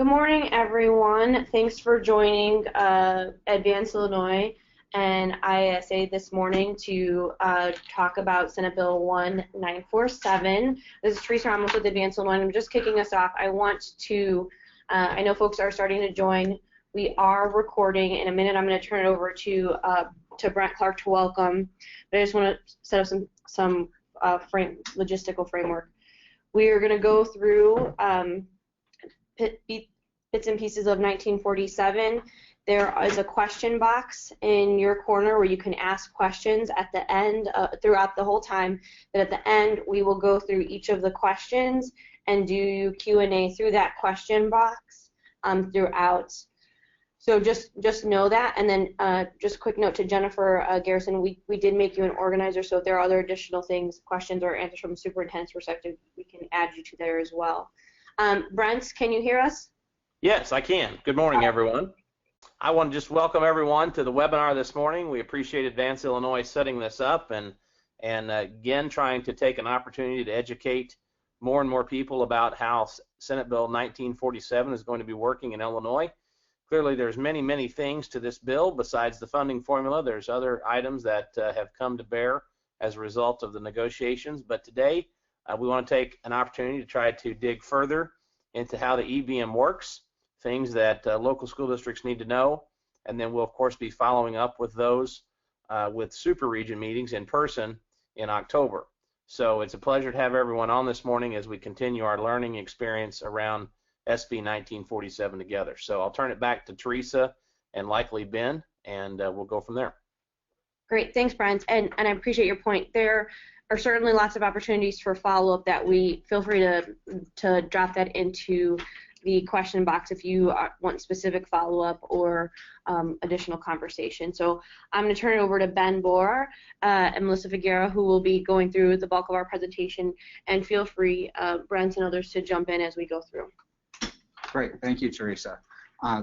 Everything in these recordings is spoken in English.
Good morning, everyone. Thanks for joining Advance Illinois and IASA this morning to talk about Senate Bill 1947. This is Teresa Ramos with Advance Illinois. I'm just kicking us off. I want to, I know folks are starting to join. We are recording. In a minute, I'm going to turn it over to Brent Clark to welcome. But I just want to set up some logistical framework. We are going to go through bits and pieces of 1947. There is a question box in your corner where you can ask questions at the end, throughout the whole time. But at the end, we will go through each of the questions and do Q&A through that question box throughout. So just know that. And then just a quick note to Jennifer Garrison, we did make you an organizer, so if there are other additional things, questions or answers from a superintendent's perspective, we can add you to there as well. Brent, can you hear us? Yes, I can. Good morning, everyone. I want to just welcome everyone to the webinar this morning. We appreciate Advance Illinois setting this up and again trying to take an opportunity to educate more and more people about how Senate Bill 1947 is going to be working in Illinois. Clearly, there's many things to this bill besides the funding formula. There's other items that have come to bear as a result of the negotiations. But today, we want to take an opportunity to try to dig further into how the EVM works, things that local school districts need to know, and then we'll of course be following up with those with super region meetings in person in October. So it's a pleasure to have everyone on this morning as we continue our learning experience around SB 1947 together. So I'll turn it back to Teresa and likely Ben, and we'll go from there. Great, thanks, Brent, and I appreciate your point. There are certainly lots of opportunities for follow-up that we feel free to drop that into the question box if you want specific follow-up or additional conversation. So I'm going to turn it over to Ben Bohr and Melissa Figuera, who will be going through the bulk of our presentation, and feel free, Brent and others, to jump in as we go through. Great, thank you, Teresa.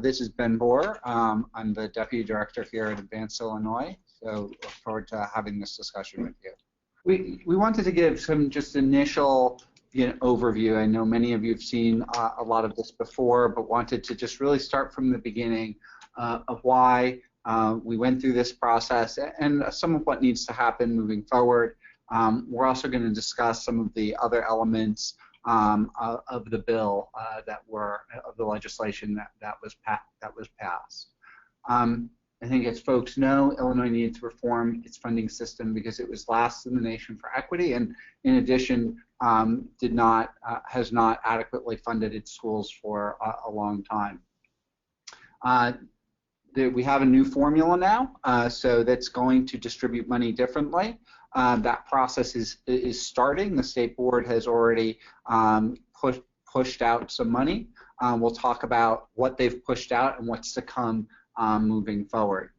This is Ben Bohr. I'm the Deputy Director here at Advance Illinois, so look forward to having this discussion with you. We wanted to give some just initial overview. I know many of you have seen a lot of this before, but wanted to just really start from the beginning of why we went through this process and some of what needs to happen moving forward. We're also going to discuss some of the other elements of the bill of the legislation that was passed. I think, as folks know, Illinois needed to reform its funding system because it was last in the nation for equity, and in addition, has not adequately funded its schools for a long time. We have a new formula now, so that's going to distribute money differently. That process is starting. The state board has already pushed out some money. We'll talk about what they've pushed out and what's to come moving forward.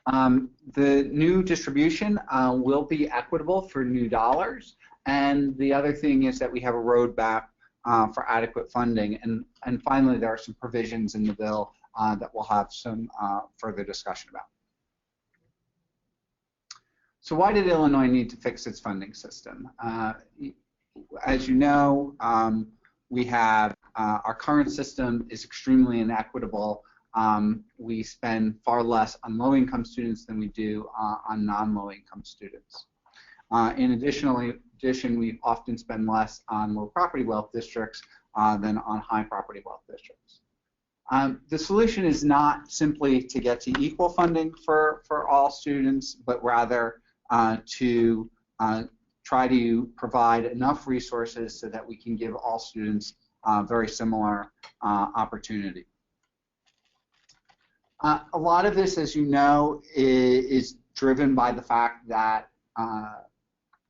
The new distribution will be equitable for new dollars, and the other thing is that we have a roadmap for adequate funding, and finally there are some provisions in the bill that we'll have some further discussion about. So why did Illinois need to fix its funding system? As you know, we have our current system is extremely inequitable. We spend far less on low-income students than we do on non-low-income students. In addition, we often spend less on low property wealth districts than on high property wealth districts. The solution is not simply to get to equal funding for all students, but rather to try to provide enough resources so that we can give all students very similar opportunity. A lot of this, as you know, is driven by the fact that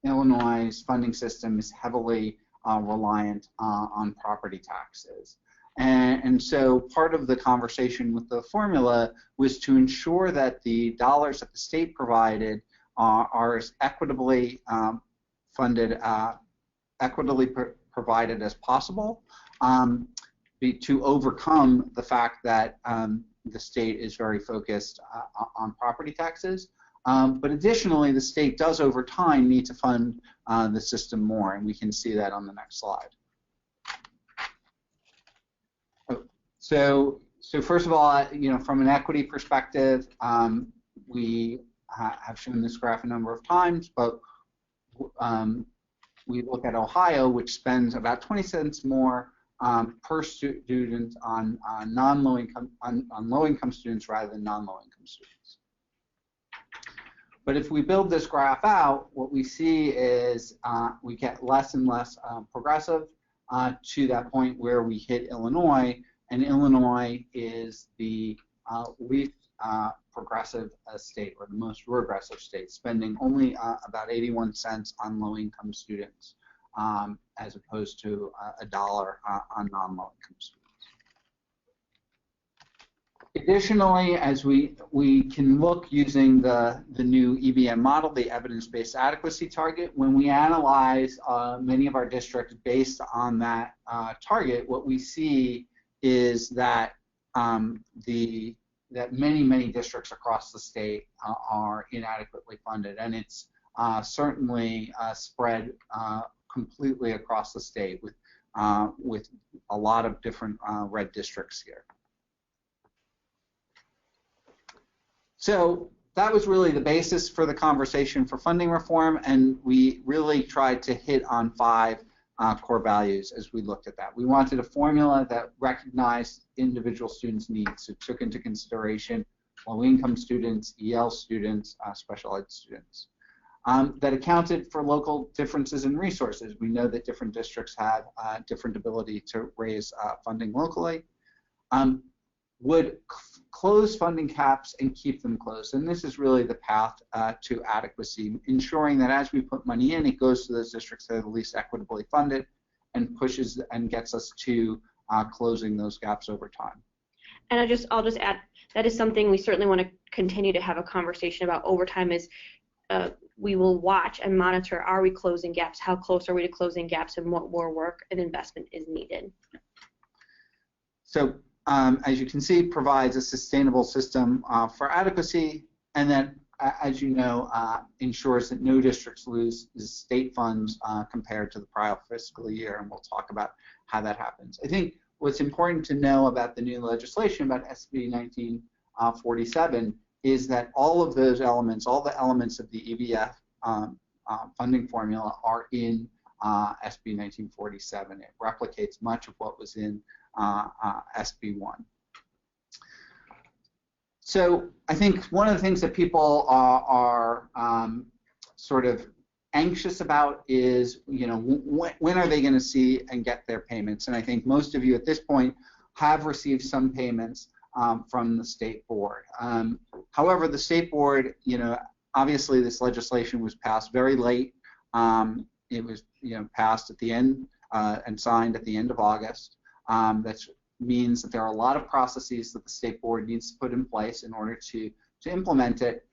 Illinois' funding system is heavily reliant on property taxes. And so part of the conversation with the formula was to ensure that the dollars that the state provided are as equitably funded, provided as possible, to overcome the fact that the state is very focused on property taxes. But additionally, the state does over time need to fund the system more, and we can see that on the next slide. So first of all, from an equity perspective, we have shown this graph a number of times, but we look at Ohio, which spends about 20 cents more per student on low income students rather than non-low income students. But if we build this graph out, what we see is we get less and less progressive to that point where we hit Illinois, and Illinois is the least progressive state, or the most regressive state, spending only about 81 cents on low-income students, as opposed to $1 on non-low-income students. Additionally, as we can look using the new EBM model, the evidence-based adequacy target, when we analyze many of our districts based on that target, what we see is that that many districts across the state are inadequately funded, and it's certainly spread completely across the state with a lot of different red districts here. So that was really the basis for the conversation for funding reform, and we really tried to hit on 5 core values as we looked at that. We wanted a formula that recognized individual students' needs, so took into consideration low-income students, EL students, special ed students, that accounted for local differences in resources. We know that different districts have different ability to raise funding locally. Would close funding caps and keep them closed. And this is really the path to adequacy, ensuring that as we put money in, it goes to those districts that are the least equitably funded and pushes and gets us to closing those gaps over time. And I'll just add, that is something we certainly want to continue to have a conversation about over time. Is we will watch and monitor, are we closing gaps, how close are we to closing gaps, and what more work and investment is needed. So as you can see, provides a sustainable system for adequacy, and then, as you know, ensures that no districts lose state funds compared to the prior fiscal year, and we'll talk about how that happens. I think what's important to know about the new legislation, about SB 1947, is that all of those elements, all the elements of the EBF funding formula are in SB 1947. It replicates much of what was in SB1. So I think one of the things that people are sort of anxious about is, when are they going to see and get their payments? And I think most of you at this point have received some payments from the state board. However, the state board, obviously this legislation was passed very late. It was, passed at the end and signed at the end of August. That means that there are a lot of processes that the state board needs to put in place in order to implement it.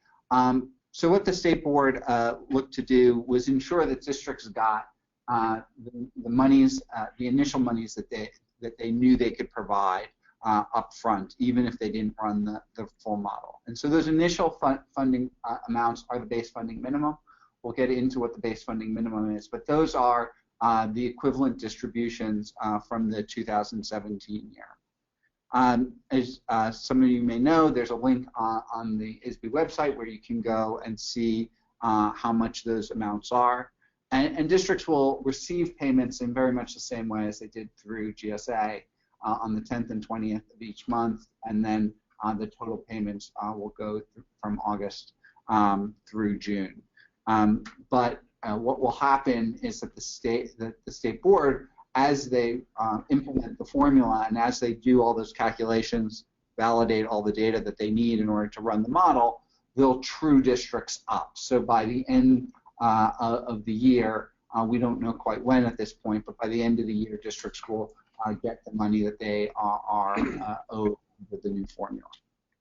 So what the state board looked to do was ensure that districts got the monies, the initial monies that they knew they could provide up front, even if they didn't run the full model. And so those initial funding amounts are the base funding minimum. We'll get into what the base funding minimum is, but those are the equivalent distributions from the 2017 year. As some of you may know, there's a link on the ISB website where you can go and see how much those amounts are. And districts will receive payments in very much the same way as they did through GSA on the 10th and 20th of each month, and then the total payments will go from August through June. But what will happen is that the state board, as they implement the formula and as they do all those calculations, validate all the data that they need in order to run the model, they'll true districts up. So by the end of the year, we don't know quite when at this point, but by the end of the year, districts will get the money that they are owed with the new formula.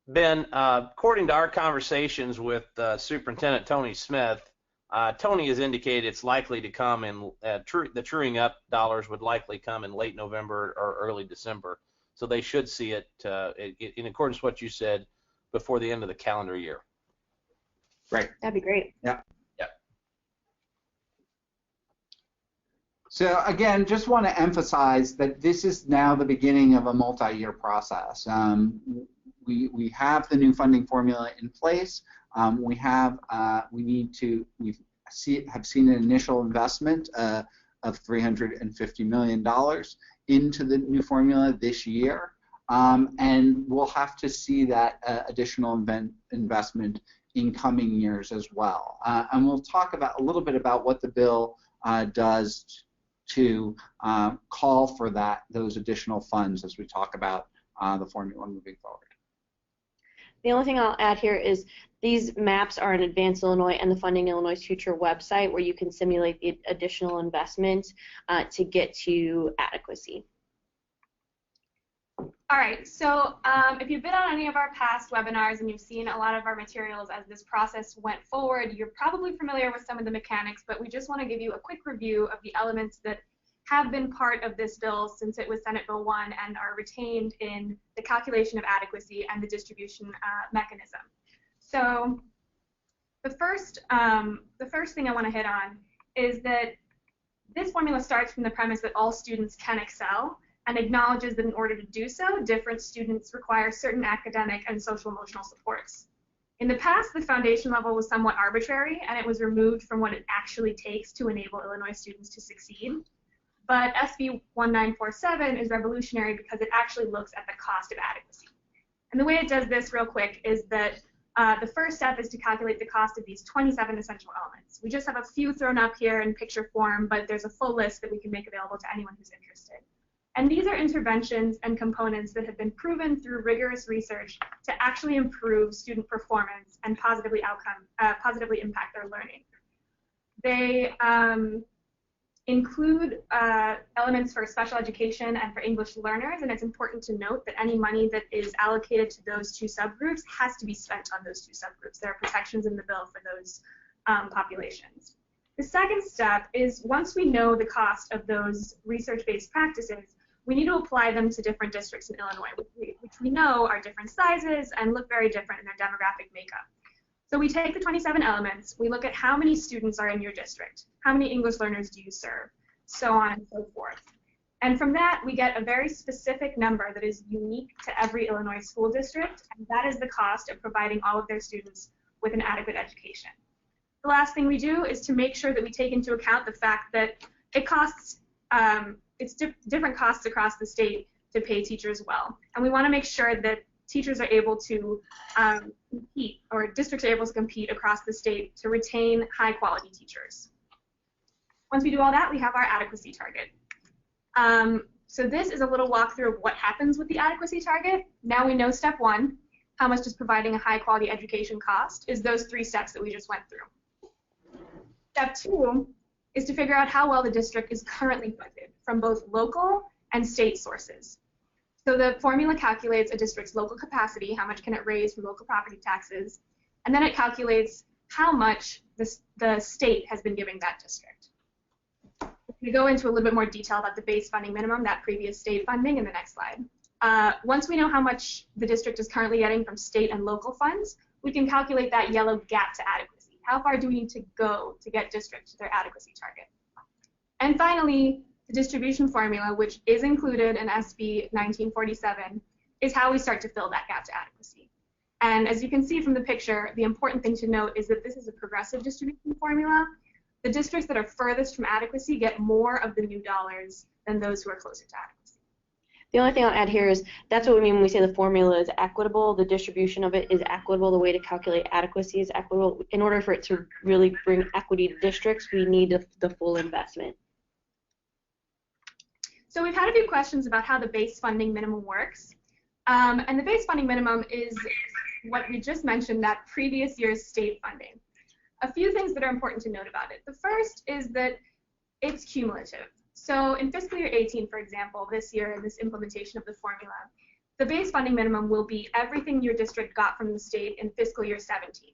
Ben, according to our conversations with Superintendent Tony Smith, Tony has indicated it's likely to come in, the truing up dollars would likely come in late November or early December. So they should see it, in accordance with what you said, before the end of the calendar year. Right. That'd be great. Yeah. Yeah. So again, just want to emphasize that this is now the beginning of a multi-year process. We have the new funding formula in place. We have seen an initial investment of $350 million into the new formula this year, and we'll have to see that additional investment in coming years as well. And we'll talk about a little bit about what the bill does to call for those additional funds as we talk about the formula moving forward. The only thing I'll add here is these maps are in Advance Illinois and the Funding Illinois Future website where you can simulate the additional investment to get to adequacy. All right, so if you've been on any of our past webinars and you've seen a lot of our materials as this process went forward, you're probably familiar with some of the mechanics, but we just want to give you a quick review of the elements that have been part of this bill since it was Senate Bill 1 and are retained in the calculation of adequacy and the distribution mechanism. So the first thing I want to hit on is that this formula starts from the premise that all students can excel and acknowledges that in order to do so, different students require certain academic and social emotional supports. In the past, the foundation level was somewhat arbitrary and it was removed from what it actually takes to enable Illinois students to succeed. But SB1947 is revolutionary because it actually looks at the cost of adequacy. And the way it does this real quick is that the first step is to calculate the cost of these 27 essential elements. We just have a few thrown up here in picture form, but there's a full list that we can make available to anyone who's interested. And these are interventions and components that have been proven through rigorous research to actually improve student performance and positively impact their learning. They include elements for special education and for English learners, and it's important to note that any money that is allocated to those two subgroups has to be spent on those two subgroups. There are protections in the bill for those populations. The second step is once we know the cost of those research-based practices, we need to apply them to different districts in Illinois, which we know are different sizes and look very different in their demographic makeup. So we take the 27 elements, we look at how many students are in your district, how many English learners do you serve, so on and so forth. And from that, we get a very specific number that is unique to every Illinois school district, and that is the cost of providing all of their students with an adequate education. The last thing we do is to make sure that we take into account the fact that it costs, different costs across the state to pay teachers well. And we want to make sure that teachers are able to compete, or districts are able to compete across the state to retain high-quality teachers. Once we do all that, we have our adequacy target. So this is a little walkthrough of what happens with the adequacy target. Now we know step one, how much does providing a high-quality education cost, is those three steps that we just went through. Step two is to figure out how well the district is currently funded from both local and state sources. So the formula calculates a district's local capacity, how much can it raise from local property taxes, and then it calculates how much the state has been giving that district. We go into a little bit more detail about the base funding minimum, that previous state funding, in the next slide. Once we know how much the district is currently getting from state and local funds, we can calculate that yellow gap to adequacy. How far do we need to go to get districts to their adequacy target? And finally, the distribution formula, which is included in SB 1947, is how we start to fill that gap to adequacy. And as you can see from the picture, the important thing to note is that this is a progressive distribution formula. The districts that are furthest from adequacy get more of the new dollars than those who are closer to adequacy. The only thing I'll add here is that's what we mean when we say the formula is equitable. The distribution of it is equitable. The way to calculate adequacy is equitable. In order for it to really bring equity to districts, we need the full investment. So we've had a few questions about how the base funding minimum works. And the base funding minimum is what we just mentioned, that previous year's state funding. A few things that are important to note about it. The first is that it's cumulative. So in fiscal year 18, for example, this year, in this implementation of the formula, the base funding minimum will be everything your district got from the state in fiscal year 17.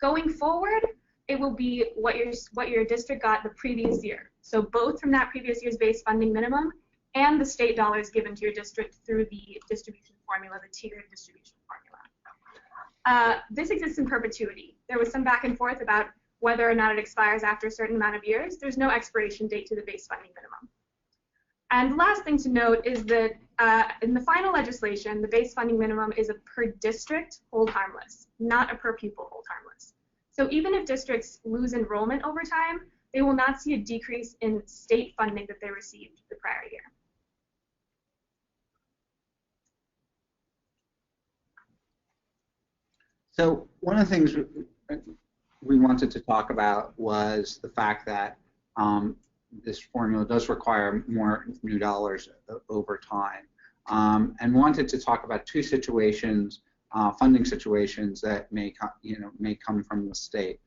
Going forward, it will be what your district got the previous year. So both from that previous year's base funding minimum and the state dollars given to your district through the distribution formula, the tiered distribution formula. This exists in perpetuity. There was some back and forth about whether or not it expires after a certain amount of years. There's no expiration date to the base funding minimum. And the last thing to note is that in the final legislation, the base funding minimum is a per district hold harmless, not a per pupil hold harmless. So even if districts lose enrollment over time, they will not see a decrease in state funding that they received the prior year. So one of the things we wanted to talk about was the fact that this formula does require more new dollars over time, and wanted to talk about two situations, funding situations that may come from the state,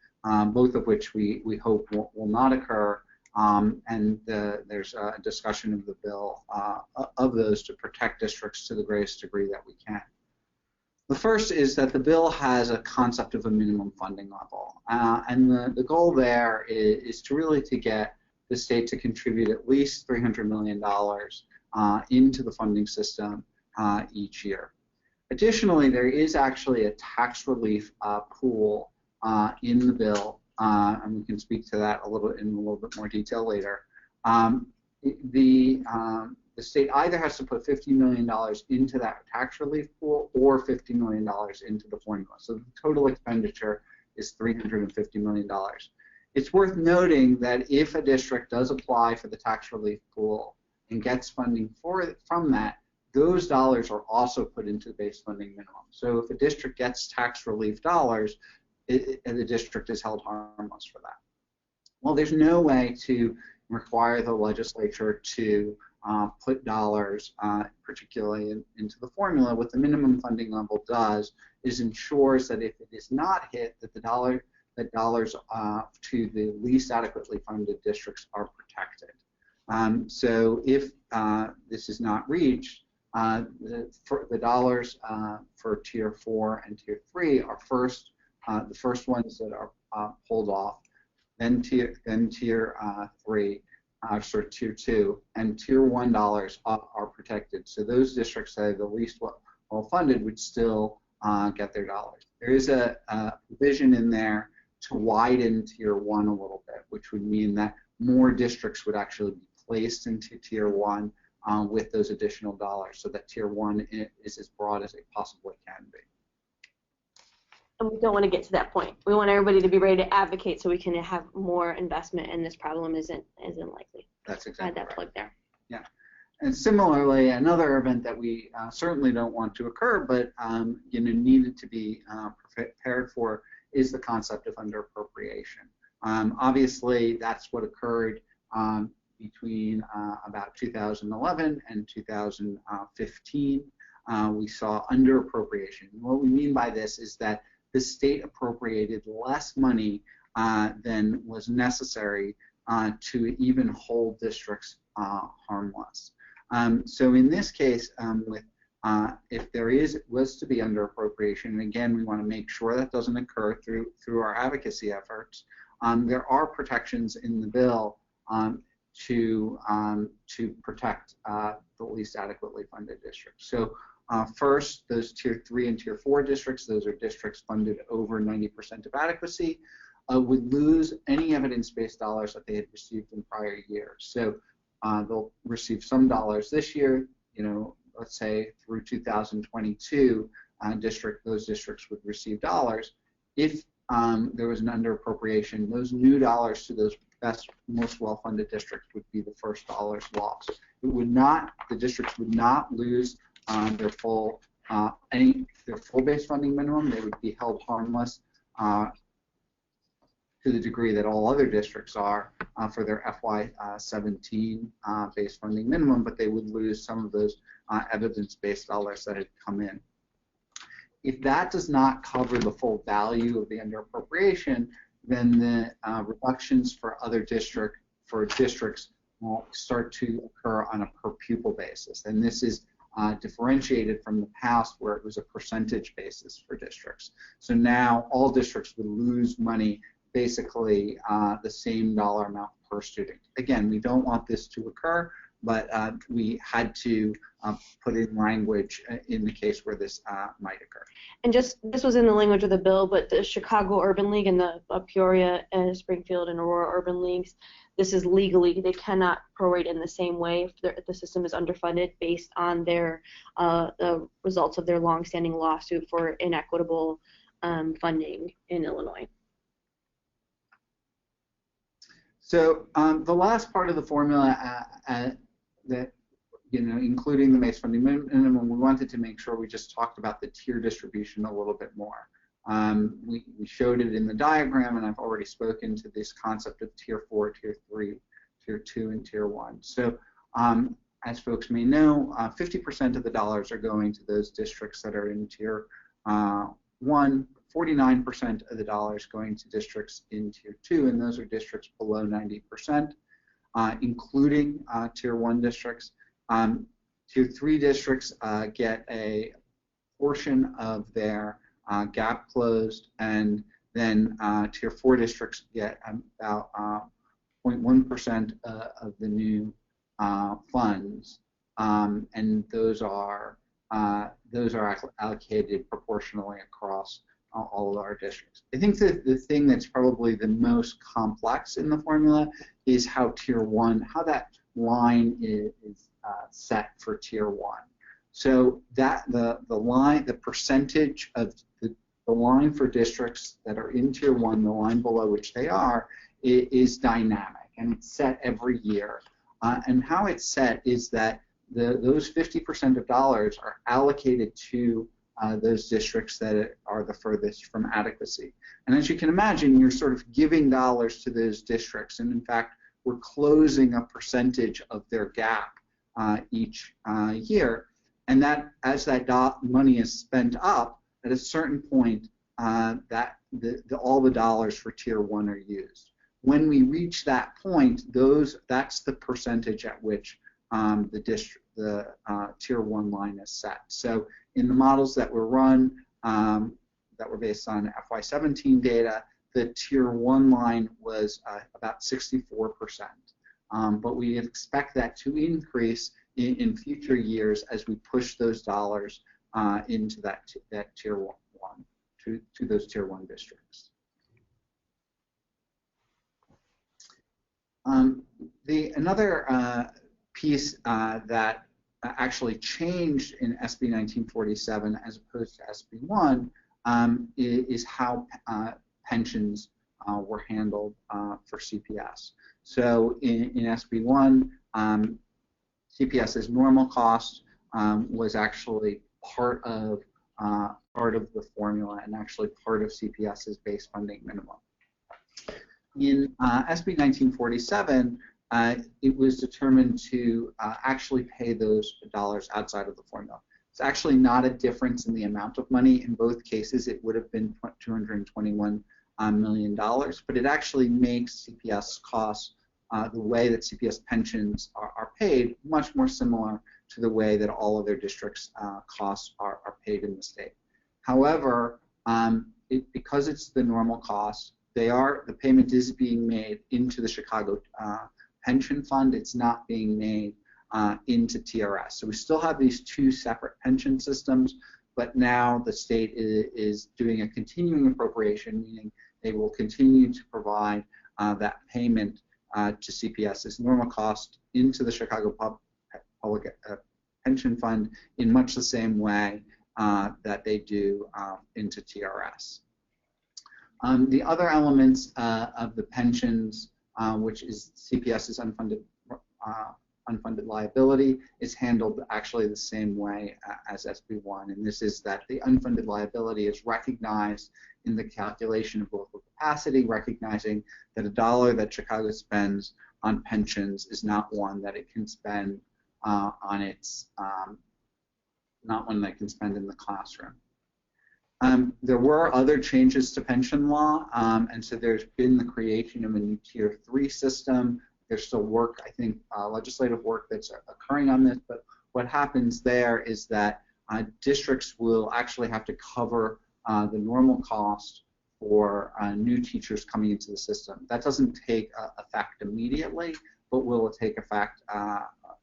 both of which we hope will not occur, and there's a discussion of the bill of those to protect districts to the greatest degree that we can. The first is that the bill has a concept of a minimum funding level, and the goal there is to really to get the state to contribute at least $300 million into the funding system each year. Additionally, there is actually a tax relief pool in the bill, and we can speak to that in a little bit more detail later. The state either has to put $50 million into that tax relief pool or $50 million into the formula. So the total expenditure is $350 million. It's worth noting that if a district does apply for the tax relief pool and gets funding from that, those dollars are also put into the base funding minimum. So if a district gets tax relief dollars, the district is held harmless for that. Well, there's no way to require the legislature to put dollars, particularly into the formula. What the minimum funding level does is ensures that if it is not hit, that dollars to the least adequately funded districts are protected. So if this is not reached, the dollars for Tier 4 and Tier 3 are the first ones that are pulled off, then Tier 3. Sort of Tier 2, and Tier 1 dollars are protected. So those districts that are the least well funded would still get their dollars. There is a provision in there to widen Tier 1 a little bit, which would mean that more districts would actually be placed into Tier 1 with those additional dollars, so that Tier 1 is as broad as it possibly can be. And we don't want to get to that point. We want everybody to be ready to advocate so we can have more investment, and this problem isn't likely. That's exactly Add that right. plug there. Yeah. And similarly, another event that we certainly don't want to occur, but needed to be prepared for, is the concept of under-appropriation. Obviously, that's what occurred between about 2011 and 2015. We saw under-appropriation. What we mean by this is that the state appropriated less money than was necessary to even hold districts harmless. So in this case, if there was to be under-appropriation, and again, we want to make sure that doesn't occur through our advocacy efforts, there are protections in the bill to protect the least adequately funded districts. So first, those Tier 3 and Tier 4 districts, those are districts funded over 90% of adequacy, would lose any evidence-based dollars that they had received in prior years. So they'll receive some dollars this year, let's say through 2022, those districts would receive dollars. If there was an under-appropriation, those new dollars to those most well-funded districts would be the first dollars lost. The districts would not lose their full base funding minimum. They would be held harmless to the degree that all other districts are for their FY17 base funding minimum, but they would lose some of those evidence-based dollars that had come in. If that does not cover the full value of the under-appropriation, then the reductions for districts will start to occur on a per pupil basis, and this is differentiated from the past where it was a percentage basis for districts. So now all districts would lose money, basically the same dollar amount per student. Again, we don't want this to occur. but we had to put in language in the case where this might occur. And just, this was in the language of the bill, but the Chicago Urban League and the Peoria and Springfield and Aurora Urban Leagues, this is legally, they cannot prorate in the same way if the system is underfunded based on their the results of their longstanding lawsuit for inequitable funding in Illinois. So the last part of the formula that, including the MACE funding minimum, we wanted to make sure we just talked about the tier distribution a little bit more. We showed it in the diagram, and I've already spoken to this concept of tier 4, tier 3, tier 2, and tier 1. So as folks may know, 50% of the dollars are going to those districts that are in tier 1, 49% of the dollars going to districts in tier 2, and those are districts below 90%, including tier 1 districts. Tier 3 districts get a portion of their gap closed, and then tier 4 districts get about 0.1% of the new funds, and those are allocated proportionally across all of our districts. I think that the thing that's probably the most complex in the formula is how tier 1, how that line is set for tier 1. So that the percentage of the line for districts that are in tier 1, the line below which they are, is dynamic, and it's set every year. And how it's set is that those 50% of dollars are allocated to those districts that are the furthest from adequacy. And as you can imagine, you're sort of giving dollars to those districts, and in fact, we're closing a percentage of their gap each year. And that, as that money is spent up, at a certain point, all the dollars for tier 1 are used. When we reach that point, that's the percentage at which the tier 1 line is set. So in the models that were run, that were based on FY17 data, the tier 1 line was about 64%. But we expect that to increase in future years as we push those dollars into that tier 1 to those tier 1 districts. Another piece that actually changed in SB1947 as opposed to SB1 is how pensions were handled for CPS. So in SB1, CPS's normal cost was actually part of the formula and actually part of CPS's base funding minimum. In SB 1947, it was determined to actually pay those dollars outside of the formula. It's actually not a difference in the amount of money. In both cases, it would have been $221 million, but it actually makes CPS costs, the way that CPS pensions are paid, much more similar to the way that all of their districts' costs are paid in the state. However, because it's the normal cost, the payment is being made into the Chicago pension fund. It's not being made into TRS. So we still have these two separate pension systems, but now the state is doing a continuing appropriation, meaning they will continue to provide that payment to CPS as normal cost into the Chicago Public Pension Fund in much the same way that they do into TRS. The other elements of the pensions, which is CPS's unfunded liability, is handled actually the same way as SB1, and this is that the unfunded liability is recognized in the calculation of local capacity, recognizing that a dollar that Chicago spends on pensions is not one that it can spend on its, not one that it can spend in the classroom. There were other changes to pension law, and so there's been the creation of a new Tier 3 system. There's still work, I think, legislative work that's occurring on this, but what happens there is that districts will actually have to cover the normal cost for new teachers coming into the system. That doesn't take effect immediately, but will take effect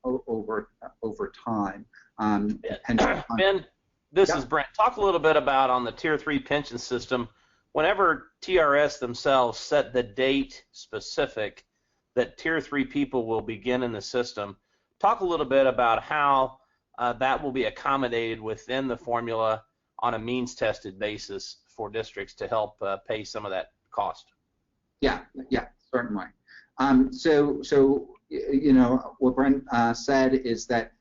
over time. Ben, this is Brent. Talk a little bit about on the Tier 3 pension system. Whenever TRS themselves set the date specific that Tier 3 people will begin in the system, talk a little bit about how that will be accommodated within the formula on a means-tested basis for districts to help pay some of that cost. Yeah, certainly. So you know, what Brent said is that,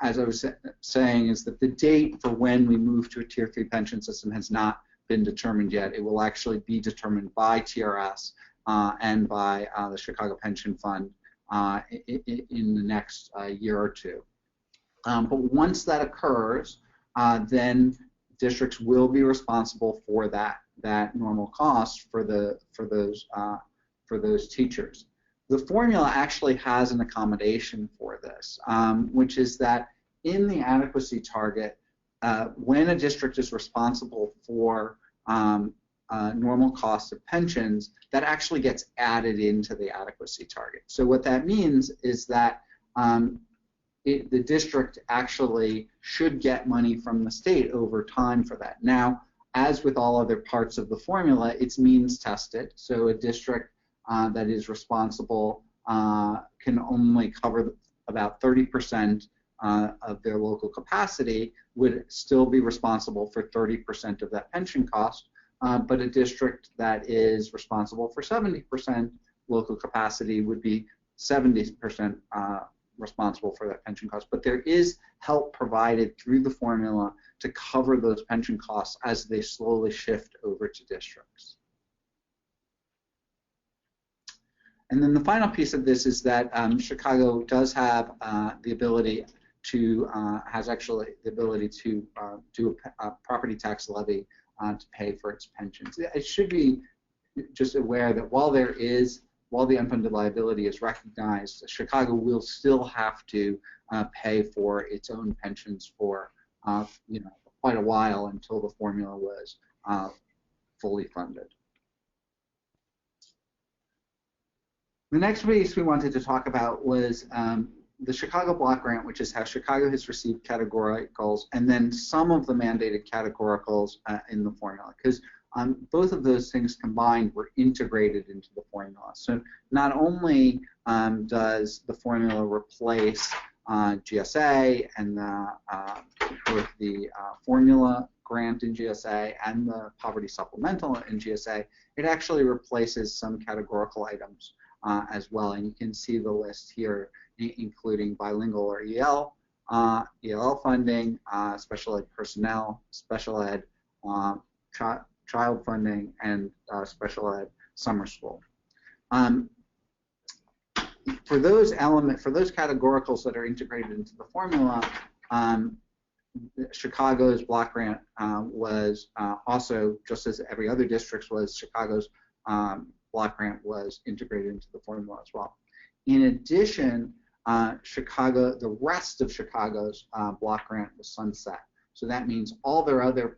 as I was saying, is that the date for when we move to a Tier 3 pension system has not been determined yet. It will actually be determined by TRS and by the Chicago Pension Fund in the next year or two. But once that occurs, then districts will be responsible for that normal cost for those teachers. The formula actually has an accommodation for this, which is that in the adequacy target, when a district is responsible for normal cost of pensions, that actually gets added into the adequacy target. So what that means is that the district actually should get money from the state over time for that. Now, as with all other parts of the formula, it's means tested. So a district that is responsible can only cover about 30% of their local capacity, would still be responsible for 30% of that pension cost. But a district that is responsible for 70% local capacity would be 70% responsible for that pension cost. But there is help provided through the formula to cover those pension costs as they slowly shift over to districts. And then the final piece of this is that Chicago does have the ability to, has actually the ability to do a property tax levy to pay for its pensions. It should be just aware that while the unfunded liability is recognized, Chicago will still have to pay for its own pensions for quite a while until the formula was fully funded. The next piece we wanted to talk about was the Chicago Block Grant, which is how Chicago has received categoricals, and then some of the mandated categoricals in the formula, because both of those things combined were integrated into the formula. So not only does the formula replace GSA and both the formula grant in GSA and the poverty supplemental in GSA, it actually replaces some categorical items as well. And you can see the list here, including bilingual or EL funding, special ed personnel, special ed child funding, and special ed summer school. For those categoricals that are integrated into the formula, Chicago's block grant was also, just as every other district was, Chicago's block grant was integrated into the formula as well. In addition, the rest of Chicago's block grant was sunset. So that means all their other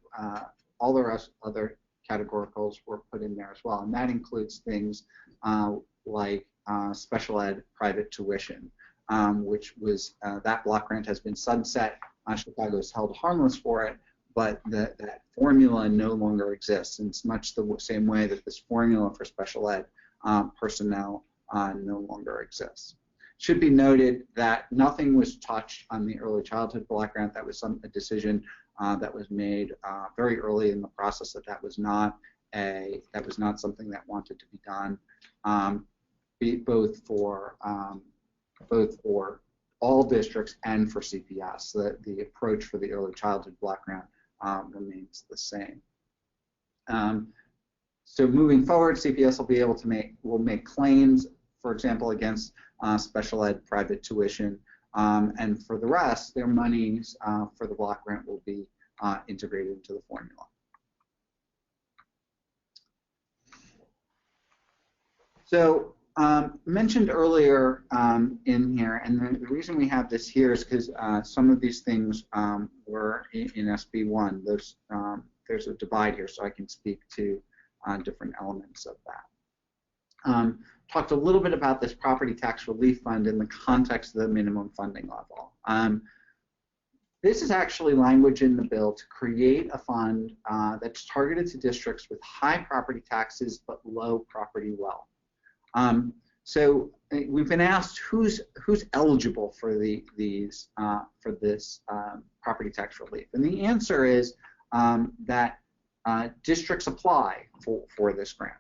categoricals were put in there as well, and that includes things like special ed private tuition, which was that block grant has been sunset. Chicago is held harmless for it, but that formula no longer exists. And it's much the same way that this formula for special ed personnel no longer exists. Should be noted that nothing was touched on the early childhood block grant. That was a decision that was made very early in the process. That was not something that wanted to be done, both for all districts and for CPS. The approach for the early childhood block grant remains the same. So moving forward, CPS will be able to make claims, for example, against special ed private tuition, and for the rest, their monies for the block grant will be integrated into the formula. So mentioned earlier in here, and the reason we have this here is because some of these things were in SB1. There's a divide here, so I can speak to different elements of that. talked a little bit about this property tax relief fund in the context of the minimum funding level. This is actually language in the bill to create a fund that's targeted to districts with high property taxes but low property wealth. So we've been asked who's eligible for this property tax relief, and the answer is that districts apply for this grant,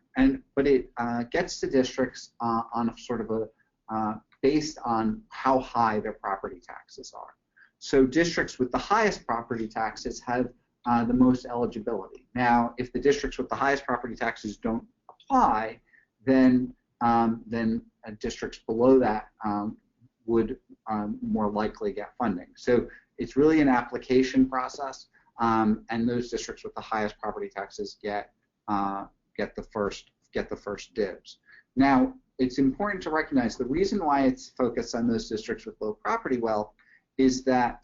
but it gets to districts on a sort of a based on how high their property taxes are. So districts with the highest property taxes have the most eligibility. Now, if the districts with the highest property taxes don't apply, then districts below that would more likely get funding. So it's really an application process, and those districts with the highest property taxes get the first dibs. Now, it's important to recognize the reason why it's focused on those districts with low property wealth is that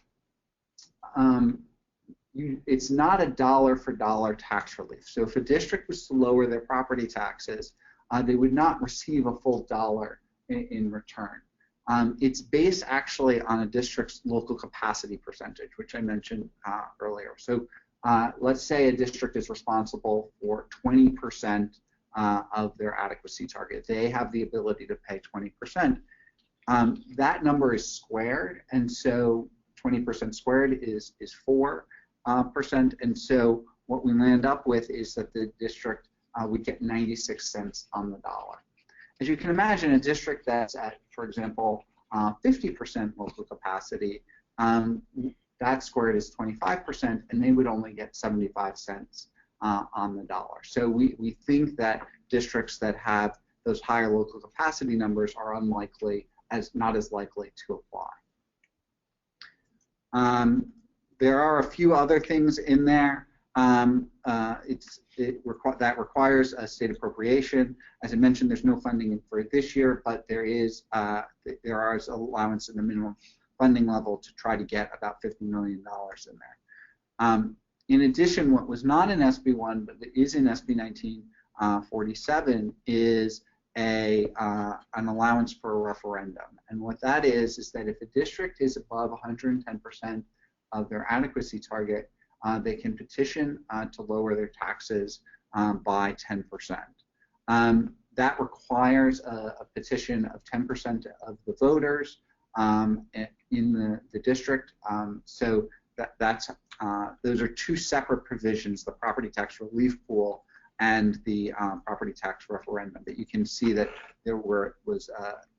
it's not a dollar for dollar tax relief. So if a district was to lower their property taxes, they would not receive a full dollar in return. It's based actually on a district's local capacity percentage, which I mentioned earlier. So let's say a district is responsible for 20% of their adequacy target. They have the ability to pay 20%. That number is squared, and so 20% squared is 4%, and so what we land up with is that the district would get 96 cents on the dollar. As you can imagine, a district that's at, for example, 50% local capacity, that squared is 25%, and they would only get 75 cents on the dollar. So we think that districts that have those higher local capacity numbers are not as likely to apply. There are a few other things in there. That requires a state appropriation. As I mentioned, there's no funding for it this year, but there is allowance in the minimum funding level to try to get about $50 million in there. In addition, what was not in SB1 but is in SB1947 is an allowance for a referendum. And what that is that if a district is above 110% of their adequacy target, they can petition to lower their taxes by 10%. That requires a petition of 10% of the voters in the district. So those are two separate provisions, the property tax relief pool and the property tax referendum. But you can see that there was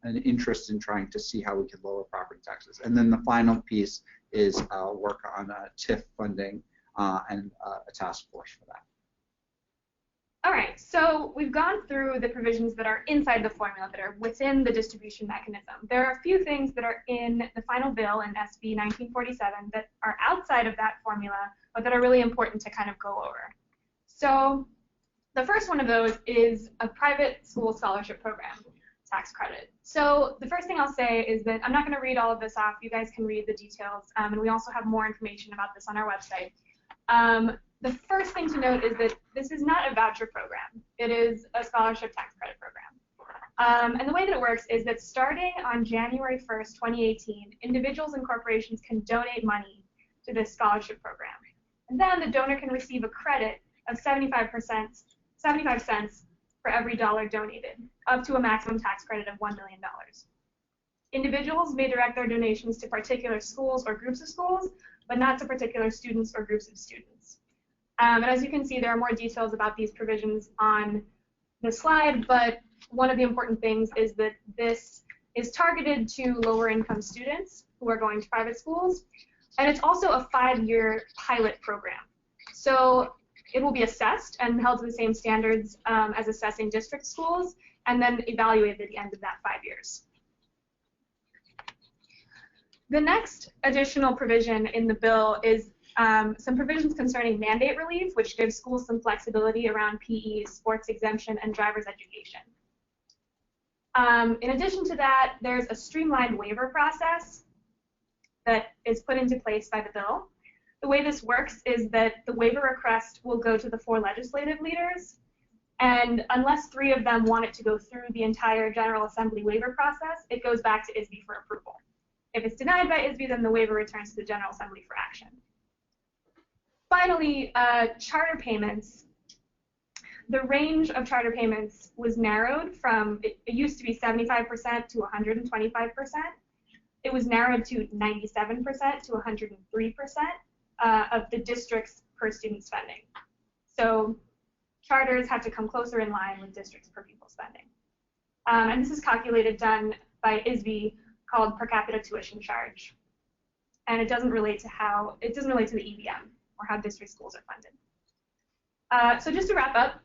an interest in trying to see how we could lower property taxes. And then the final piece is work on TIF funding and a task force for that. All right, so we've gone through the provisions that are inside the formula, that are within the distribution mechanism. There are a few things that are in the final bill in SB 1947 that are outside of that formula, but that are really important to kind of go over. So the first one of those is a private school scholarship program tax credit. So the first thing I'll say is that I'm not going to read all of this off. You guys can read the details, and we also have more information about this on our website. The first thing to note is that this is not a voucher program. It is a scholarship tax credit program. And the way that it works is that starting on January 1st, 2018, individuals and corporations can donate money to this scholarship program. And then the donor can receive a credit of 75 cents for every dollar donated, up to a maximum tax credit of $1 million. Individuals may direct their donations to particular schools or groups of schools, but not to particular students or groups of students. And as you can see, there are more details about these provisions on the slide, but one of the important things is that this is targeted to lower income students who are going to private schools, and it's also a 5-year pilot program. So it will be assessed and held to the same standards as assessing district schools, and then evaluated at the end of that 5 years. The next additional provision in the bill is some provisions concerning mandate relief, which gives schools some flexibility around PE, sports exemption, and driver's education. In addition to that, there's a streamlined waiver process that is put into place by the bill. The way this works is that the waiver request will go to the 4 legislative leaders, And unless 3 of them want it to go through the entire General Assembly waiver process, it goes back to ISB for approval. If it's denied by ISB, then the waiver returns to the General Assembly for action. Finally, charter payments. The range of charter payments was narrowed from, it used to be 75% to 125%. It was narrowed to 97% to 103% of the district's per student spending. So charters have to come closer in line with districts per pupil spending. And this is done by ISB, called per capita tuition charge. And it doesn't relate to the EVM or how district schools are funded. So just to wrap up,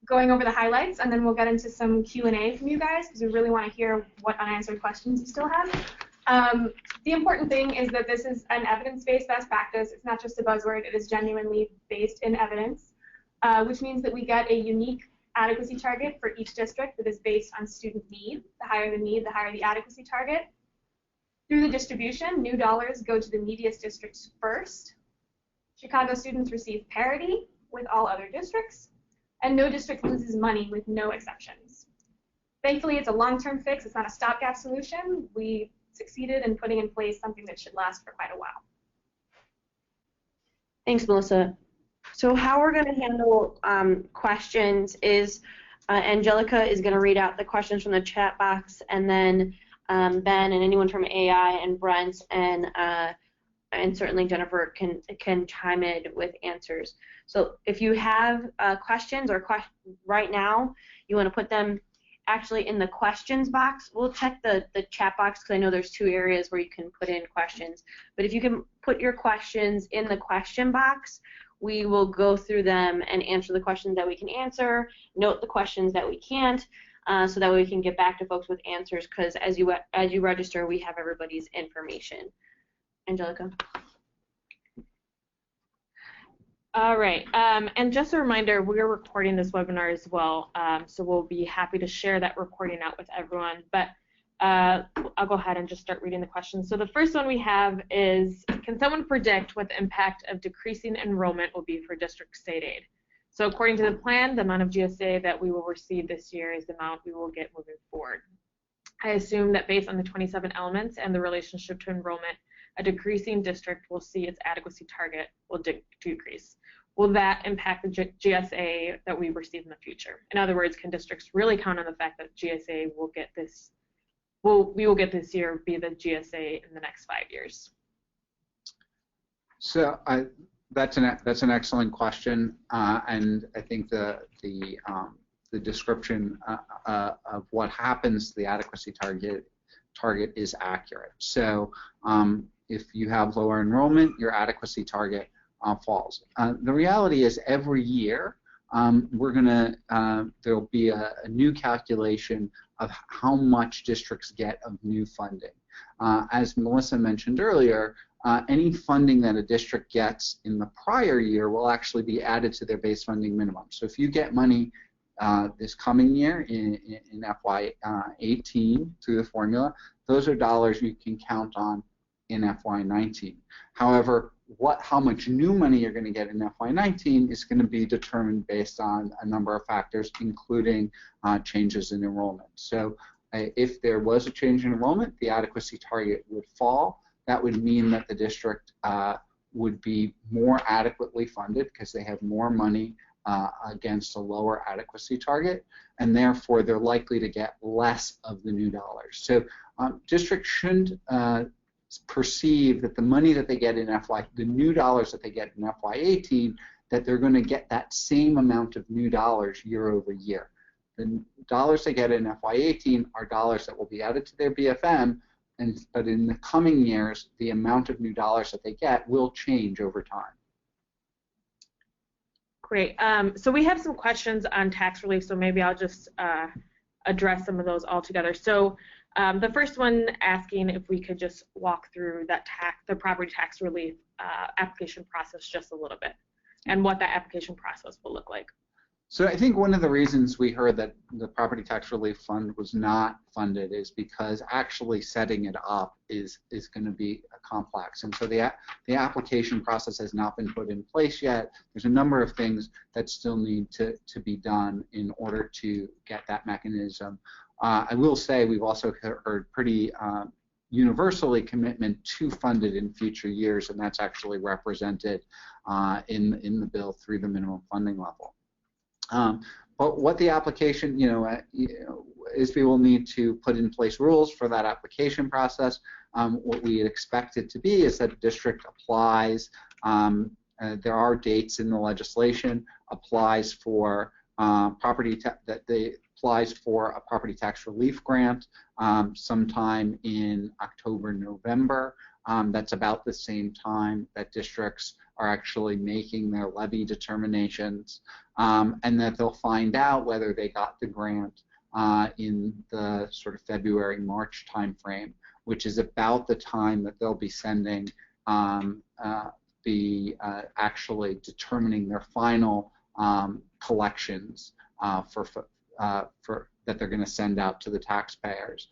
going over the highlights, and then we'll get into some Q&A from you guys, because we really want to hear what unanswered questions you still have. The important thing is that this is an evidence-based best practice. It's not just a buzzword. It is genuinely based in evidence, which means that we get a unique adequacy target for each district that is based on student need. The higher the need, the higher the adequacy target. Through the distribution, new dollars go to the neediest districts first. Chicago students receive parity with all other districts, and no district loses money with no exceptions. Thankfully, it's a long-term fix. It's not a stopgap solution. We succeeded in putting in place something that should last for quite a while. Thanks, Melissa. So how we're going to handle questions is Angelica is going to read out the questions from the chat box, and then Ben and anyone from AI and Brent and certainly Jennifer can chime in with answers. So if you have questions or right now you want to put them actually in the questions box, we'll check the chat box because I know there's 2 areas where you can put in questions. But if you can put your questions in the question box, we will go through them and answer the questions that we can answer, note the questions that we can't, so that way we can get back to folks with answers, because as you register, we have everybody's information. Angelica. All right, and just a reminder, we're recording this webinar as well, so we'll be happy to share that recording out with everyone. But I'll go ahead and just start reading the questions. So the first one we have is, can someone predict what the impact of decreasing enrollment will be for district state aid? So according to the plan, the amount of GSA that we will receive this year is the amount we will get moving forward. I assume that based on the 27 elements and the relationship to enrollment, a decreasing district will see its adequacy target will decrease. Will that impact the GSA that we receive in the future? In other words, can districts really count on the fact that GSA will get this, we will get this year be the GSA in the next 5 years? So that's an excellent question, and I think the description of what happens to the adequacy target is accurate. So if you have lower enrollment, your adequacy target falls. The reality is every year there'll be a new calculation of how much districts get of new funding. As Melissa mentioned earlier, any funding that a district gets in the prior year will actually be added to their base funding minimum. So if you get money this coming year in FY18 through the formula, those are dollars you can count on in FY19. However, how much new money you're going to get in FY19 is going to be determined based on a number of factors, including changes in enrollment. So if there was a change in enrollment, the adequacy target would fall. That would mean that the district would be more adequately funded because they have more money against a lower adequacy target, and therefore they're likely to get less of the new dollars. So districts shouldn't perceive that the money that they get in the new dollars that they get in FY18, that they're going to get that same amount of new dollars year over year. The dollars they get in FY18 are dollars that will be added to their BFM, but in the coming years, the amount of new dollars that they get will change over time. Great. So we have some questions on tax relief, so maybe I'll just address some of those all together. So the first one asking if we could just walk through the property tax relief application process just a little bit, and what that application process will look like. So I think one of the reasons we heard that the Property Tax Relief Fund was not funded is because actually setting it up is going to be complex. And so the application process has not been put in place yet. There's a number of things that still need to be done in order to get that mechanism. I will say we've also heard pretty universally commitment to fund it in future years, and that's actually represented in the bill through the minimum funding level. But what the application, ISB will need to put in place rules for that application process. What we expect it to be is that a district applies. There are dates in the legislation. Applies for applies for a property tax relief grant sometime in October, November. That's about the same time that districts are actually making their levy determinations, and that they'll find out whether they got the grant in the sort of February, March timeframe, which is about the time that they'll be sending actually determining their final collections that they're going to send out to the taxpayers.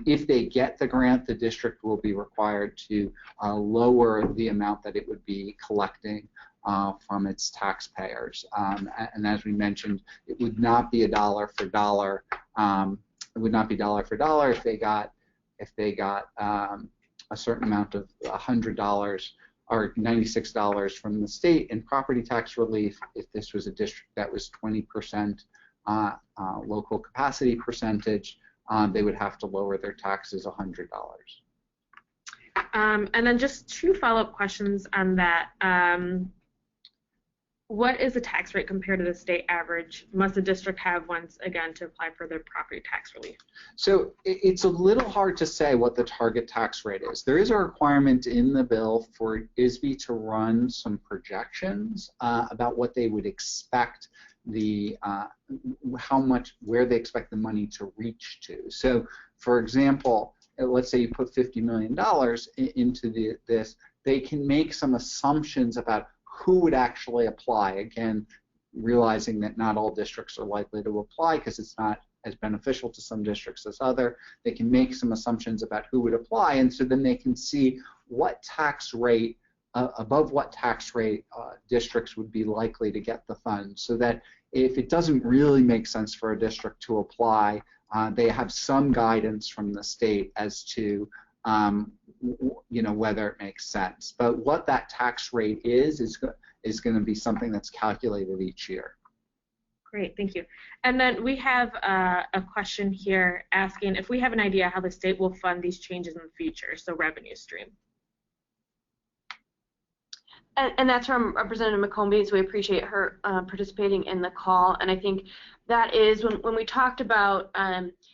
If they get the grant, the district will be required to lower the amount that it would be collecting from its taxpayers. And as we mentioned, it would not be a dollar for dollar. It would not be dollar for dollar if they got a certain amount of $100 or $96 from the state in property tax relief. If this was a district that was 20% local capacity percentage, they would have to lower their taxes $100. And then just two follow-up questions on that. What is the tax rate compared to the state average? Must the district have once again to apply for their property tax relief? So it's a little hard to say what the target tax rate is. There is a requirement in the bill for ISB to run some projections about what they would expect where they expect the money to reach to. So, for example, let's say you put $50 million into this, they can make some assumptions about who would actually apply. Again, realizing that not all districts are likely to apply because it's not as beneficial to some districts as other. They can make some assumptions about who would apply, and so then they can see what tax rate, above what tax rate districts would be likely to get the funds, so that if it doesn't really make sense for a district to apply, they have some guidance from the state as to whether it makes sense. But what that tax rate is going to be something that's calculated each year. Great, thank you. And then we have a question here asking if we have an idea how the state will fund these changes in the future, so revenue stream. And that's from Representative McCombie, so we appreciate her participating in the call. And I think that is when we talked about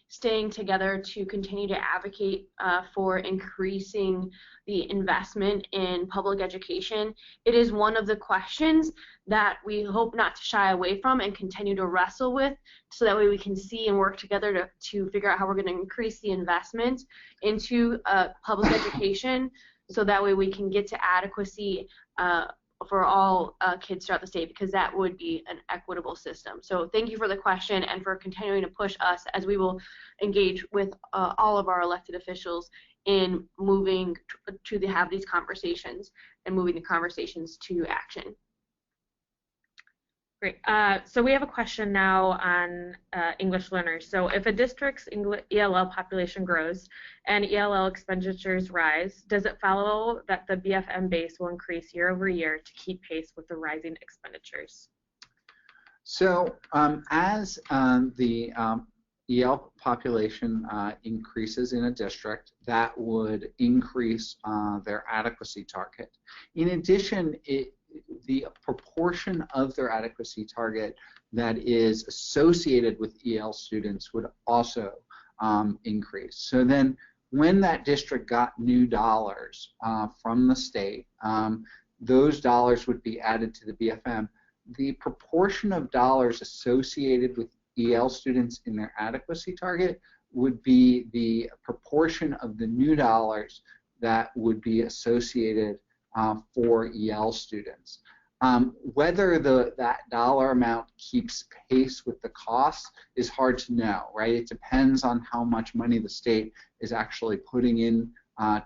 staying together to continue to advocate for increasing the investment in public education, it is one of the questions that we hope not to shy away from and continue to wrestle with, so that way we can see and work together to figure out how we're going to increase the investment into public education, so that way we can get to adequacy for all kids throughout the state, because that would be an equitable system. So thank you for the question and for continuing to push us as we will engage with all of our elected officials in moving to have these conversations and moving the conversations to action. Great. So we have a question now on English learners. So if a district's ELL population grows and ELL expenditures rise, does it follow that the BFM base will increase year over year to keep pace with the rising expenditures? So as the EL population increases in a district, that would increase their adequacy target. In addition, the proportion of their adequacy target that is associated with EL students would also increase. So then when that district got new dollars from the state, those dollars would be added to the BFM. The proportion of dollars associated with EL students in their adequacy target would be the proportion of the new dollars that would be associated for EL students. Whether that dollar amount keeps pace with the cost is hard to know, right? It depends on how much money the state is actually putting in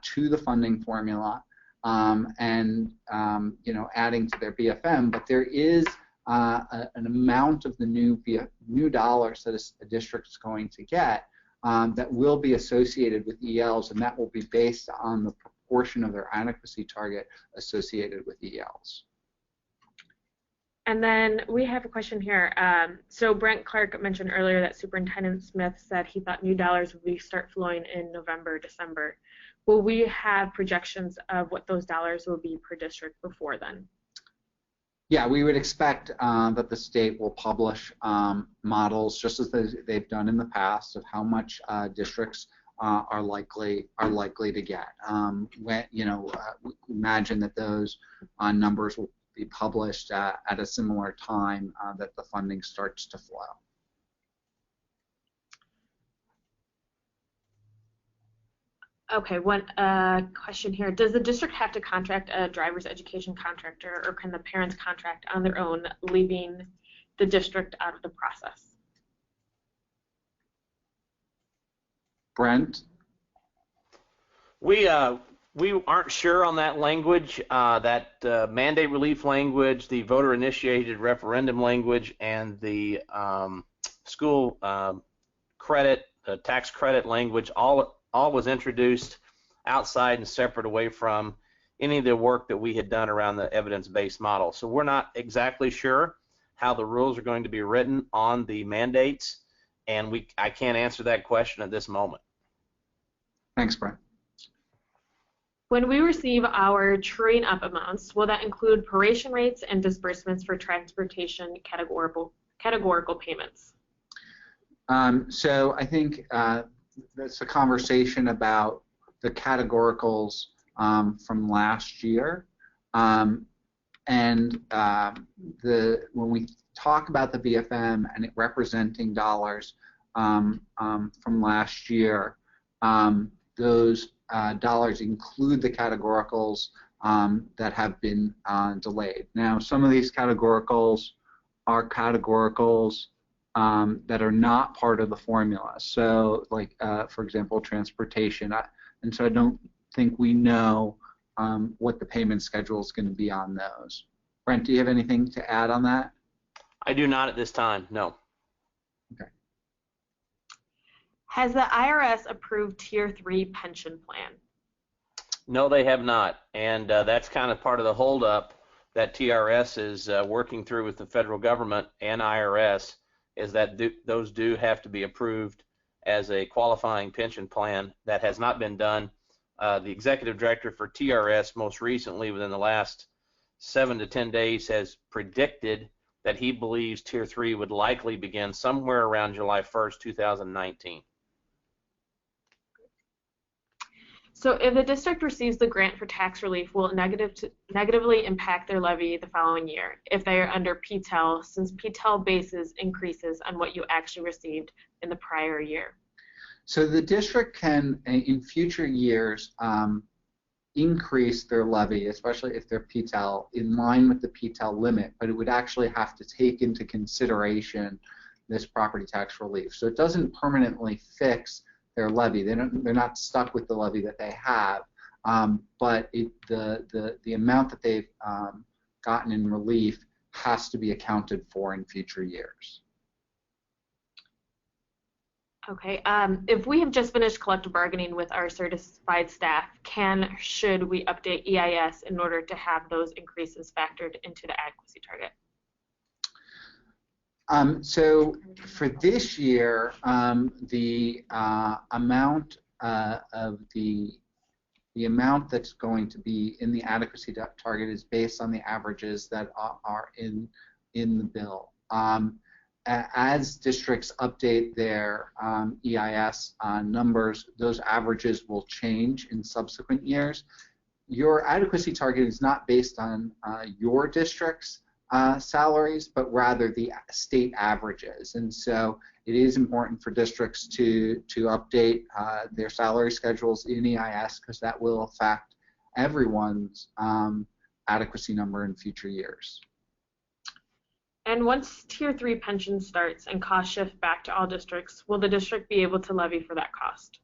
to the funding formula and adding to their BFM. But there is an amount of the new dollars that a district is going to get that will be associated with ELs, and that will be based on the proportion of their adequacy target associated with ELs. And then we have a question here. So Brent Clark mentioned earlier that Superintendent Smith said he thought new dollars would start flowing in November, December. Will we have projections of what those dollars will be per district before then? Yeah, we would expect that the state will publish models, just as they've done in the past, of how much districts are likely to get. Imagine that those numbers will be published at a similar time that the funding starts to flow. Okay, one question here. Does the district have to contract a driver's education contractor, or can the parents contract on their own, leaving the district out of the process? Brent? We aren't sure on that language, that mandate relief language, the voter-initiated referendum language, and the school credit, tax credit language, all was introduced outside and separate away from any of the work that we had done around the evidence-based model. So we're not exactly sure how the rules are going to be written on the mandates, and I can't answer that question at this moment. Thanks, Brent. When we receive our truing up amounts, will that include proration rates and disbursements for transportation categorical payments? So I think that's a conversation about the categoricals from last year, when we talk about the BFM and it representing dollars from last year, those dollars include the categoricals that have been delayed. Now, some of these categoricals are categoricals that are not part of the formula. So, like, for example, transportation. And so I don't think we know what the payment schedule is going to be on those. Brent, do you have anything to add on that? I do not at this time, no. Okay. Has the IRS approved Tier 3 pension plan? No, they have not, and that's kind of part of the holdup that TRS is working through with the federal government and IRS, is that those do have to be approved as a qualifying pension plan. That has not been done. The executive director for TRS most recently, within the last 7 to 10 days, has predicted that he believes Tier 3 would likely begin somewhere around July 1st, 2019. So if the district receives the grant for tax relief, will it negatively impact their levy the following year if they are under PTEL, since PTEL basis increases on what you actually received in the prior year? So the district can, in future years, increase their levy, especially if they're PTEL, in line with the PTEL limit, but it would actually have to take into consideration this property tax relief. So it doesn't permanently fix their levy. They're not stuck with the levy that they have, but the amount that they've gotten in relief has to be accounted for in future years. Okay. If we have just finished collective bargaining with our certified staff, should we update EIS in order to have those increases factored into the adequacy target? So for this year, the amount of the amount that's going to be in the adequacy target is based on the averages that are in the bill. As districts update their EIS numbers, those averages will change in subsequent years. Your adequacy target is not based on your district's salaries, but rather the state averages. And so it is important for districts to update their salary schedules in EIS, because that will affect everyone's adequacy number in future years. And once Tier 3 pension starts and costs shift back to all districts, will the district be able to levy for that cost?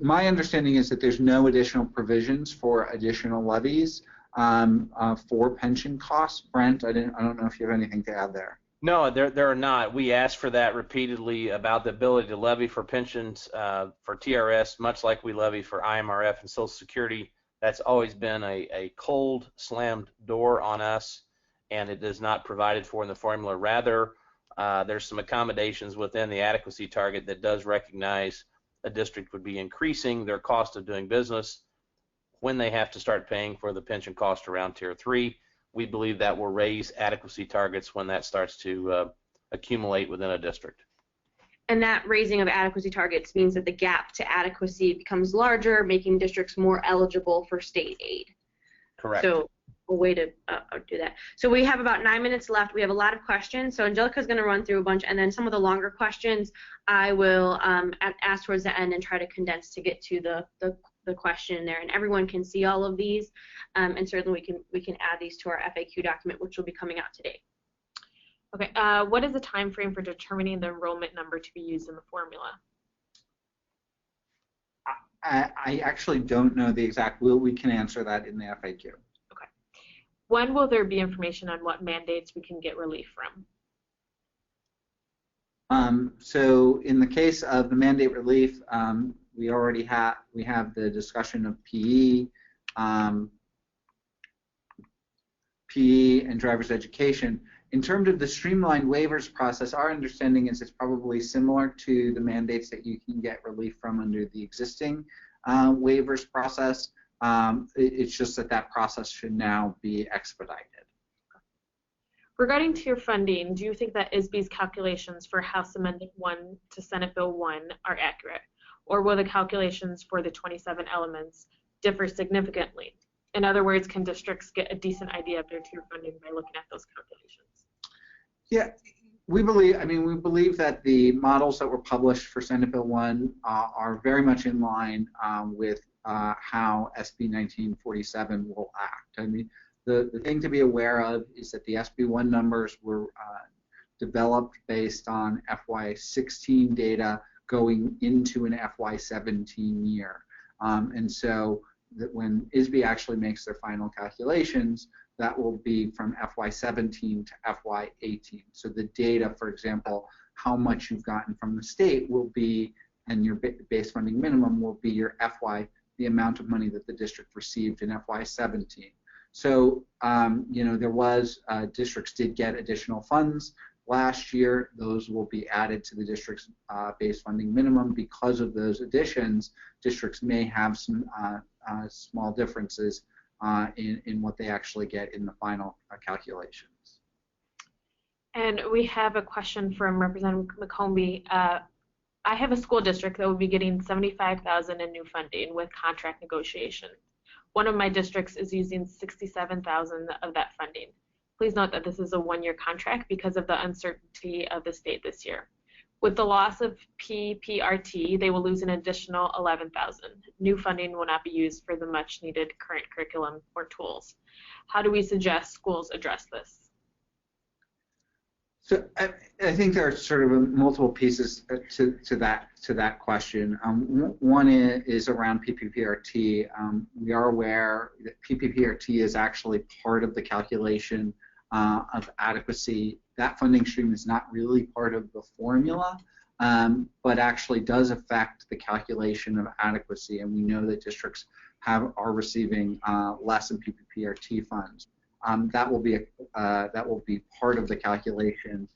My understanding is that there's no additional provisions for additional levies for pension costs. Brent, I don't know if you have anything to add there. No, there are not. We asked for that repeatedly about the ability to levy for pensions for TRS, much like we levy for IMRF and Social Security. That's always been a cold, slammed door on us, and it is not provided for in the formula. Rather, there's some accommodations within the adequacy target that does recognize a district would be increasing their cost of doing business when they have to start paying for the pension cost around Tier 3. We believe that will raise adequacy targets when that starts to accumulate within a district. And that raising of adequacy targets means that the gap to adequacy becomes larger, making districts more eligible for state aid. Correct. So a way to do that. So we have about 9 minutes left. We have a lot of questions. So Angelica's going to run through a bunch, and then some of the longer questions I will ask towards the end and try to condense to get to the question there. And everyone can see all of these, and certainly we can add these to our FAQ document, which will be coming out today. Okay, what is the time frame for determining the enrollment number to be used in the formula? I actually don't know the exact. We can answer that in the FAQ. Okay. When will there be information on what mandates we can get relief from? So in the case of the mandate relief, we already have the discussion of PE and driver's education. In terms of the streamlined waivers process, our understanding is it's probably similar to the mandates that you can get relief from under the existing waivers process. It's just that process should now be expedited. Regarding tier funding, do you think that ISB's calculations for House Amendment 1 to Senate Bill 1 are accurate? Or will the calculations for the 27 elements differ significantly? In other words, can districts get a decent idea of their tier funding by looking at those calculations? Yeah, we believe that the models that were published for Senate Bill 1 are very much in line with how SB 1947 will act. I mean, the thing to be aware of is that the SB 1 numbers were developed based on FY16 data going into an FY17 year. And so that when ISB actually makes their final calculations, that will be from FY17 to FY18. So the data, for example, how much you've gotten from the state will be, and your base funding minimum will be your the amount of money that the district received in FY17. So, there was, districts did get additional funds last year. Those will be added to the district's base funding minimum. Because of those additions, districts may have some small differences in what they actually get in the final calculations. And we have a question from Representative McCombie. I have a school district that will be getting $75,000 in new funding with contract negotiation. One of my districts is using $67,000 of that funding. Please note that this is a one-year contract because of the uncertainty of the state this year. With the loss of PPRT, they will lose an additional $11,000. New funding will not be used for the much-needed current curriculum or tools. How do we suggest schools address this? So I think there are sort of multiple pieces to that question. One is around PPPRT. We are aware that PPPRT is actually part of the calculation of adequacy. That funding stream is not really part of the formula, but actually does affect the calculation of adequacy. And we know that districts are receiving less in PPPRT funds. That will be part of the calculation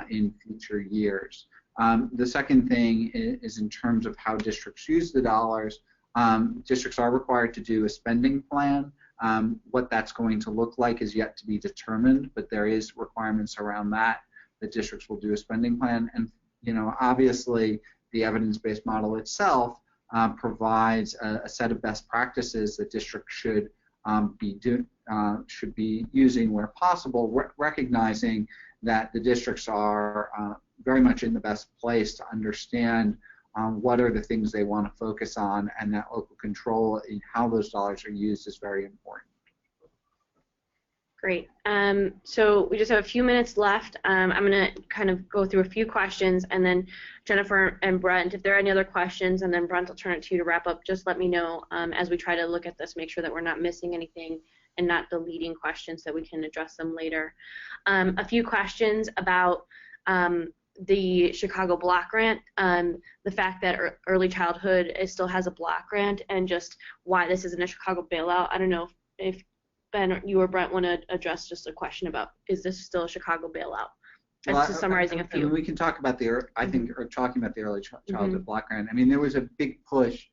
in future years. The second thing is in terms of how districts use the dollars. Districts are required to do a spending plan. What that's going to look like is yet to be determined, but there is requirements around that districts will do a spending plan. And obviously, the evidence-based model itself provides a set of best practices that districts should be using where possible, recognizing that the districts are very much in the best place to understand what are the things they want to focus on, and that local control in how those dollars are used is very important. Great. So we just have a few minutes left. I'm going to kind of go through a few questions, and then Jennifer and Brent, if there are any other questions, and then Brent, I'll turn it to you to wrap up. Just let me know as we try to look at this, make sure that we're not missing anything and not deleting questions, so we can address them later. A few questions about the Chicago block grant, the fact that early childhood still has a block grant, and just why this isn't a Chicago bailout. I don't know if Ben, you or Brent want to address just a question about, is this still a Chicago bailout? Well, just summarizing a few. I mean, we can talk about I think, or talking about the early childhood block grant. I mean, there was a big push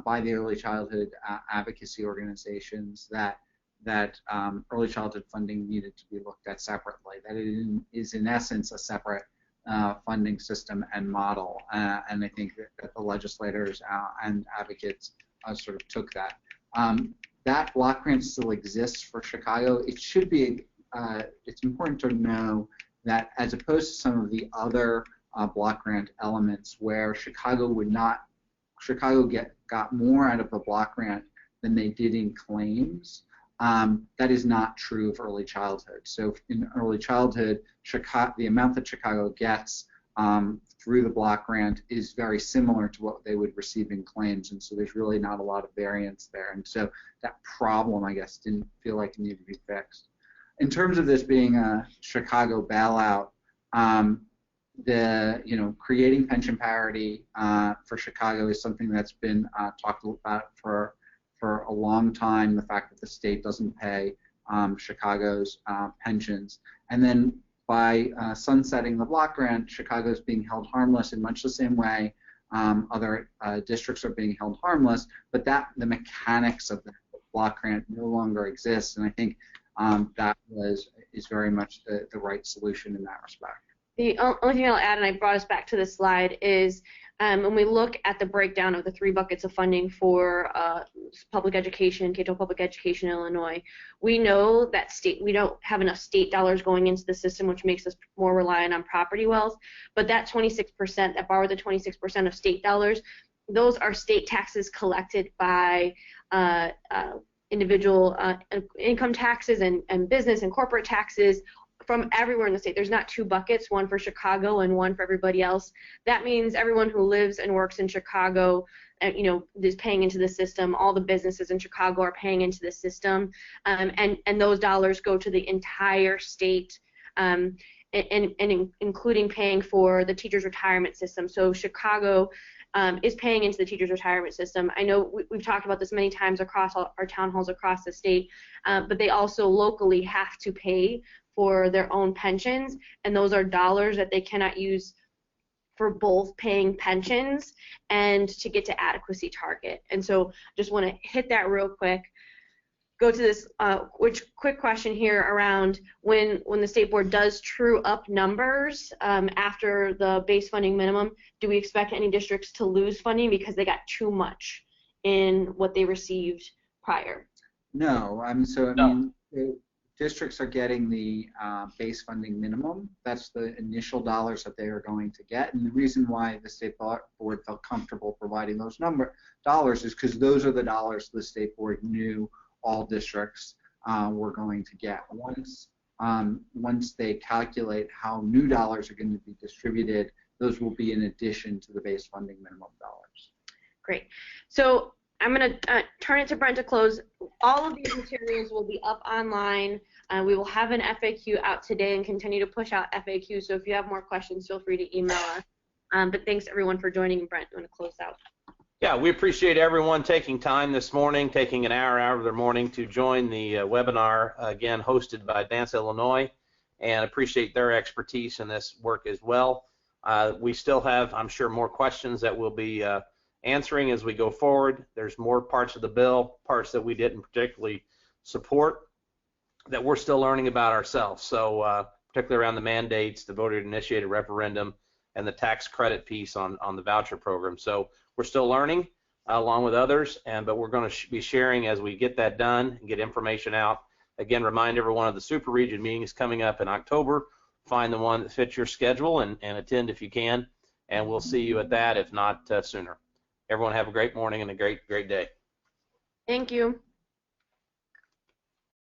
by the early childhood advocacy organizations that early childhood funding needed to be looked at separately, that it is in essence a separate funding system and model, and I think that the legislators and advocates sort of took that. That block grant still exists for Chicago. It should be, it's important to know that as opposed to some of the other block grant elements where Chicago got more out of the block grant than they did in claims, that is not true of early childhood. So in early childhood, the amount that Chicago gets through the block grant is very similar to what they would receive in claims, and so there's really not a lot of variance there. And so that problem, I guess, didn't feel like it needed to be fixed. In terms of this being a Chicago bailout, creating pension parity for Chicago is something that's been talked about for a long time. The fact that the state doesn't pay Chicago's pensions, and then by sunsetting the block grant, Chicago is being held harmless in much the same way other districts are being held harmless, but the mechanics of the block grant no longer exist, and I think that is very much the right solution in that respect. The only thing I'll add, and I brought us back to this slide, is when we look at the breakdown of the 3 buckets of funding for public education, K-12 public education in Illinois, we know that we don't have enough state dollars going into the system, which makes us more reliant on property wealth. But that 26%, that borrow the 26% of state dollars, those are state taxes collected by individual income taxes and business and corporate taxes from everywhere in the state. There's not 2 buckets, one for Chicago and one for everybody else. That means everyone who lives and works in Chicago, is paying into the system. All the businesses in Chicago are paying into the system, and those dollars go to the entire state, and including paying for the teachers' retirement system. So Chicago is paying into the teachers' retirement system. I know we've talked about this many times across our town halls across the state, but they also locally have to pay for their own pensions, and those are dollars that they cannot use for both paying pensions and to get to adequacy target. And so just want to hit that real quick. Go to this quick question here around when the state board does true up numbers after the base funding minimum, do we expect any districts to lose funding because they got too much in what they received prior? No, districts are getting the base funding minimum. That's the initial dollars that they are going to get, and the reason why the state board felt comfortable providing those dollars is because those are the dollars the state board knew all districts were going to get. Once they calculate how new dollars are going to be distributed, those will be in addition to the base funding minimum dollars. Great. So I'm going to turn it to Brent to close. All of these materials will be up online. We will have an FAQ out today and continue to push out FAQ. So if you have more questions, feel free to email us. But thanks everyone for joining. Brent, you want to close out? Yeah, we appreciate everyone taking time this morning, taking an hour out of their morning to join the webinar, again, hosted by Advance Illinois, and appreciate their expertise in this work as well. We still have, I'm sure, more questions that we'll be answering as we go forward. There's more parts of the bill, parts that we didn't particularly support, that we're still learning about ourselves. So particularly around the mandates, the voter-initiated referendum, and the tax credit piece on the voucher program. So we're still learning along with others, but we're going to be sharing as we get that done and get information out. Again, remind everyone of the super region meetings coming up in October. Find the one that fits your schedule and attend if you can. and we'll see you at that, if not sooner. Everyone have a great morning and a great day. Thank you.